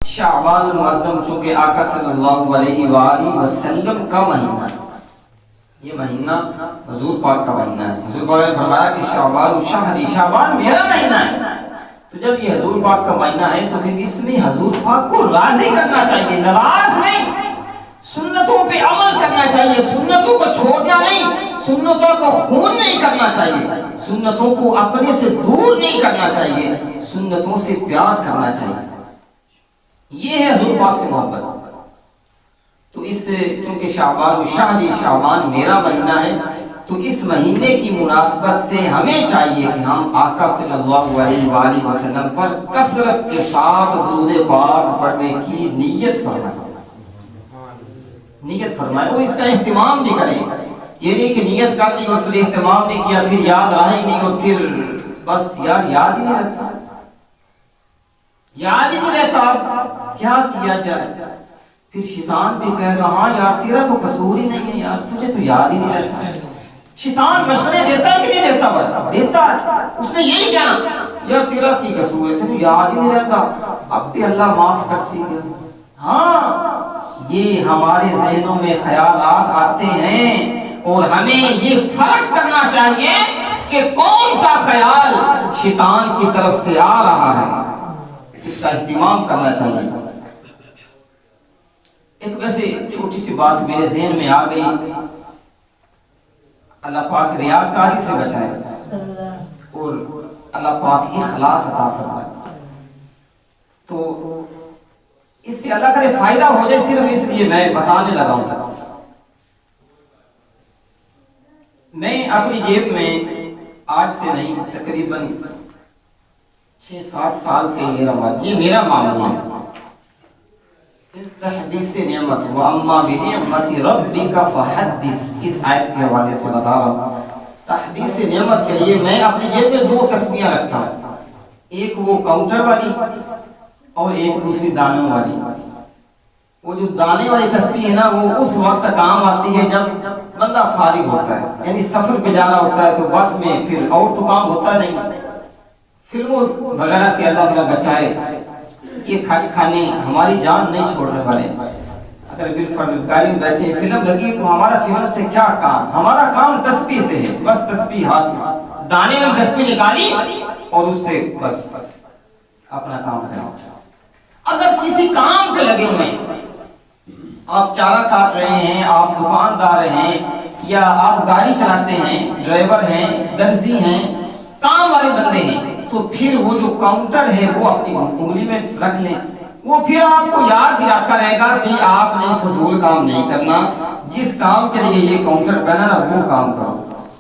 شعبان المعظم چونکہ آقا صلی اللہ علیہ وآلہ وسلم کا مہینہ ہے، یہ مہینہ حضور پاک کا مہینہ ہے۔ حضور پاک نے فرمایا کہ شعبان شہری، شعبان میرا مہینہ ہے۔ تو جب یہ حضور پاک کا مہینہ ہے تو پھر اس میں حضور پاک کو راضی کرنا چاہیے، ناراض نہیں۔ سنتوں پہ عمل کرنا چاہیے، سنتوں کو چھوڑنا نہیں، سنتوں کو خون نہیں کرنا چاہیے، سنتوں کو اپنے سے دور نہیں کرنا چاہیے، سنتوں سے پیار کرنا چاہیے۔ یہ ہے حضور پاک سے محبت۔ تو اس چونکہ شعبان شہری، شعبان میرا مہینہ ہے، تو اس مہینے کی مناسبت سے ہمیں چاہیے کہ ہم آقا صلی اللہ علیہ وآلہ وسلم پر کثرت کے ساتھ درود پاک پڑھنے کی نیت فرمائیں، نیت فرمائیں اور اس کا اہتمام بھی کریں۔ یہ نہیں کہ نیت کر لی اور پھر اہتمام نہیں کیا، پھر یاد آیا ہی نہیں اور پھر بس یار یاد ہی نہیں رہتا، یاد ہی نہیں رہتا، کیا کیا جائے؟ پھر شیطان بھی کہے گا ہاں یار تیرا تو قصور ہی نہیں ہے یار، تجھے تو یاد ہی نہیں رہتا۔ شیطان مشورے دیتا ہے کہ نہیں دیتا؟ بڑا دیتا ہے۔ اس نے یہی کہنا یار تیرا کی قصور ہے، تجھے یاد ہی نہیں رہتا، اب بھی اللہ معاف کر سی گیا۔ ہاں یہ ہمارے ذہنوں میں خیالات آتے ہیں اور ہمیں یہ فرق کرنا چاہیے کہ کون سا خیال شیطان کی طرف سے آ رہا ہے، اس کا اہتمام کرنا چاہیے۔ ایک ویسے چھوٹی سی بات میرے ذہن میں آ گئی، اللہ پاک ریاکاری سے بچائے اور اللہ پاک اخلاص عطا فرمائے۔ تو اس سے اللہ کرے فائدہ ہو جائے، صرف اس لیے میں بتانے لگا ہوں۔ میں اپنی جیب میں آج سے نہیں تقریباً 6-7 سال سے یہ میرا معمول ہے، تحدیث نعمت وَأَمَّا بِنِعْمَتِ رَبِّكَ فَحَدِّثْ، اس آیت کے حوالے سے بتا رہا ہوں۔ تحدیث نعمت کے لیے میں اپنی جیب میں 2 تسبیحاں رکھتا ہوں، ایک وہ کاؤنٹر والی اور ایک دوسری دانوں والی۔ وہ جو دانے والی تسبیح ہے نا، وہ اس وقت کام آتی ہے جب بندہ فارغ ہوتا ہے، یعنی سفر پہ جانا ہوتا ہے تو بس میں پھر اور تو کام ہوتا نہیں، فلموں وغیرہ سے اللہ تعالیٰ بچائے۔ یہ کھچ کھانے ہماری جان نہیں چھوڑنے والے۔ اگر بالفرض گاڑی میں بیٹھے فلم لگی تو ہمارا فلم سے کیا کام؟ ہمارا کام تسبیح سے ہے، بس تسبیح ہاتھ میں دانے والی تسبیح نکالی اور اس سے بس اپنا کام کرنا۔ اگر کسی کام پہ لگے ہوئے، آپ چارہ کاٹ رہے ہیں، آپ دکاندار ہیں یا آپ گاڑی چلاتے ہیں، ڈرائیور ہیں، درزی ہیں، کام والے بندے ہیں، تو پھر وہ جو کاؤنٹر ہے وہ اپنی انگلی میں رکھ لیں، وہ پھر آپ کو یاد دلاتا رہے گا کہ آپ نے فضول کام نہیں کرنا، جس کام کے لیے یہ کاؤنٹر بنا نا وہ کام کرو۔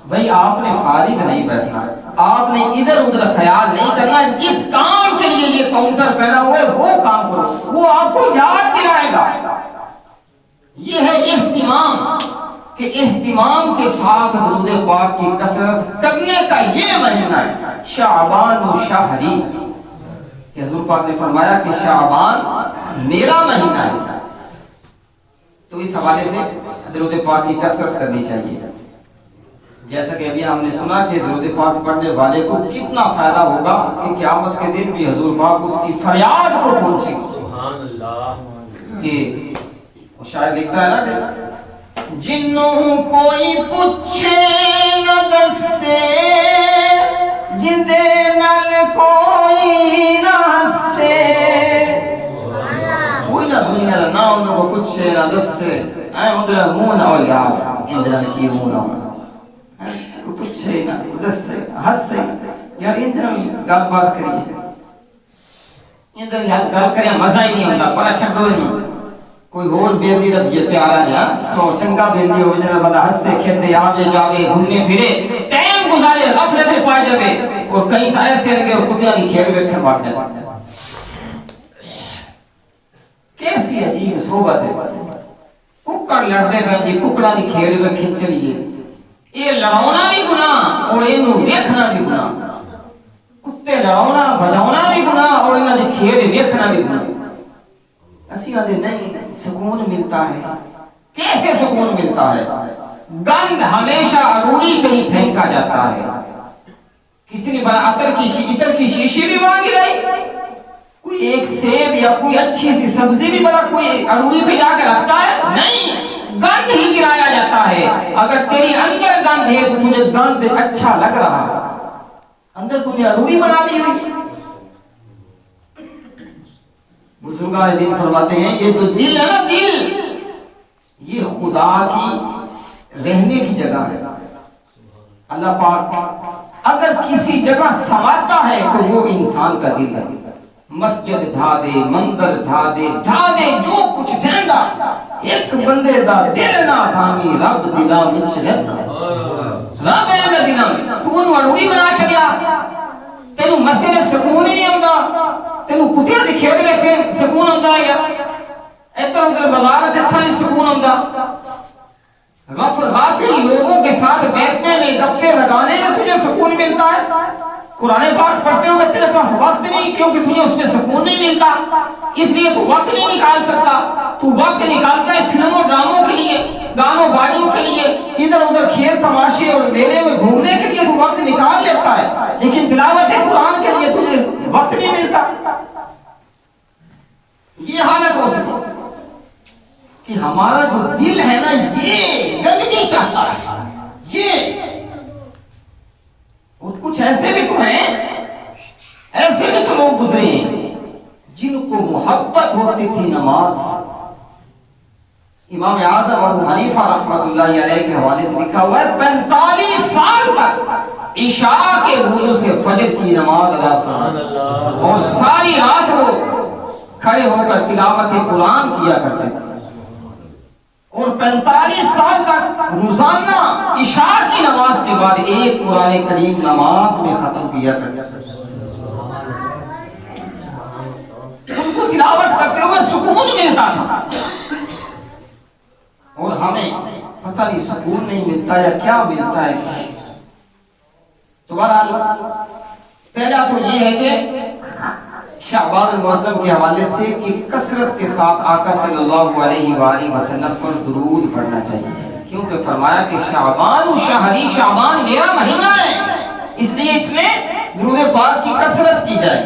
بھئی آپ نے فارغ نہیں بیٹھنا، آپ نے ادھر ادھر خیال نہیں کرنا، جس کام کے لیے یہ کاؤنٹر پہنا ہوا ہے وہ کام کرو، وہ آپ کو یاد دلائے گا۔ یہ ہے اہتمام، کہ اہتمام کے ساتھ درود پاک کی کثرت کرنے کا یہ مہینہ ہے شعبان و شہری، کہ حضور پاک نے فرمایا کہ شعبان میرا مہینہ ہے۔ تو اس حوالے سے درود پاک کی کثرت کرنی چاہیے۔ جیسا کہ ابھی ہم نے سنا کہ درود پاک پڑھنے والے کو کتنا فائدہ ہوگا کہ قیامت کے دن بھی حضور پاک اس کی فریاد کو پہنچے گا۔ سبحان اللہ۔ کہ وہ شاید لکھتا ہے نا کہ جنوں کوئی پوچھے نہ دسے، جندے نال کوئی نہ ہسے، کوئی نہ دنیا نہ انہوں کو پوچھے نہ دسے، اے اندر مون اور یار اندر کی مون اور کو پوچھے نہ دسے ہسے، یار اندر گل بات کریے، اندر یار گل کرے مزہ ہی نہیں ہوتا، پر اچھا کوئی نہیں، کوئی اور بیلی ربیت پہ آ رہا ہے، سو چنگا بیلی ہو جنہا بندہ ہسے کھیتے آوے جاوے گھومنے پھرے ٹائم گزارے غفلت میں پائے جاوے اور کہیں تا ایسے لگے اور کتیاں نہیں کھیل بیٹھے مار جائے۔ کیسی عجیب صحبت ہے، ککڑ لڑتے پہ جی ککڑا نہیں کھیل میں کھنچ لیے، یہ لڑاؤنا بھی گناہ اور انہوں ویکھنا بھی گناہ، کتے لڑاؤنا بجاؤنا بھی گناہ اور انہوں کھیل ویکھنا بھی گناہ۔ اسی آدھے نہیں سکون ملتا ہے، کیسے سکون ملتا ہے؟ گند ہمیشہ اروڑی پہ ہی پھینکا جاتا ہے، کسی نے بڑا عطر کی شیشی بھی مانگی لائی، کوئی ایک سیب یا کوئی اچھی سی سبزی بھی بلا کوئی اروڑی پہ جا کے رکھتا ہے؟ نہیں، گند ہی گرایا جاتا ہے۔ اگر تیری اندر گند ہے تو تجھے گند اچھا لگ رہا ہے، اندر تم نے اروڑی بنا دی ہوئی۔ بزرگان دین فرماتے ہیں یہ تو دل ہے نا، دل یہ خدا کی رہنے کی جگہ ہے۔ اللہ پاک اگر کسی جگہ سماتا ہے تو وہ انسان کا دل ہے۔ مسجد ڈھا دے، مندر ڈھا دے، جو کچھ ڈھیندا، ایک بندے دا دل نہ تھامی رب دلا وچ رہندا، رب رہندا دلاں وچ۔ تو انہوں اروڑی بنا چھڑیا، تینوں مسجد میں سکون ہی نہیں آندا، تینوں کتیاں دی کھیل میں سکون آندا ہے، ادھر ادھر بازار وچ اچھا نہیں سکون آندا۔ غافل لوگوں کے ساتھ بیٹھنے میں، گپے لگانے میں تجھے سکون ملتا ہے۔ قرآن پاک پڑھتے ہوئے تیرے پاس وقت نہیں، کیونکہ تجھے اس میں سکون نہیں ملتا، اس لیے تو وقت نہیں نکال سکتا۔ تو وقت نکالتا ہے فلموں ڈراموں کے لیے، گانوں بازوں کے لیے، ادھر ادھر کھیل تماشے اور میلے میں گھومنے کے لیے تو وقت نکال لیتا ہے، لیکن تلاوت قرآن کے لیے تجھے وقت نہیں ملتا۔ یہ حالت ہو چکی کہ ہمارا جو دل ہے نا یہ گندگی چاہتا ہے۔ یہ اور کچھ ایسے بھی تو ہیں، ایسے بھی تو لوگ گزرے ہیں جن کو محبت ہوتی تھی نماز۔ امام اعظم ابو حنیفہ رحمۃ اللہ علیہ کے حوالے سے لکھا ہوا ہے 45 سال تک عشاء کے وضو سے فجر کی نماز ادا فرماتے اور ساری رات وہ کھڑے ہو کر تلاوت قرآن کیا کرتے تھے، اور 45 سال تک روزانہ عشاء کی نماز کے بعد ایک قرآن کریم نماز میں ختم کیا کرتے تھے۔ ان کو تلاوت کرتے ہوئے سکون ملتا تھا، اور ہمیں پتہ نہیں سکون نہیں ملتا یا کیا ملتا ہے۔ تو بہرحال پہلا تو یہ ہے کہ شعبان المعظم کے حوالے سے کہ کثرت کے ساتھ آقا صلی اللہ علیہ وآلہ وسلم پر درود پڑھنا چاہیے، کیونکہ فرمایا کہ شعبان شہری، شعبان میرا مہینہ ہے، اس لیے اس میں درود پاک کی کثرت کی جائے۔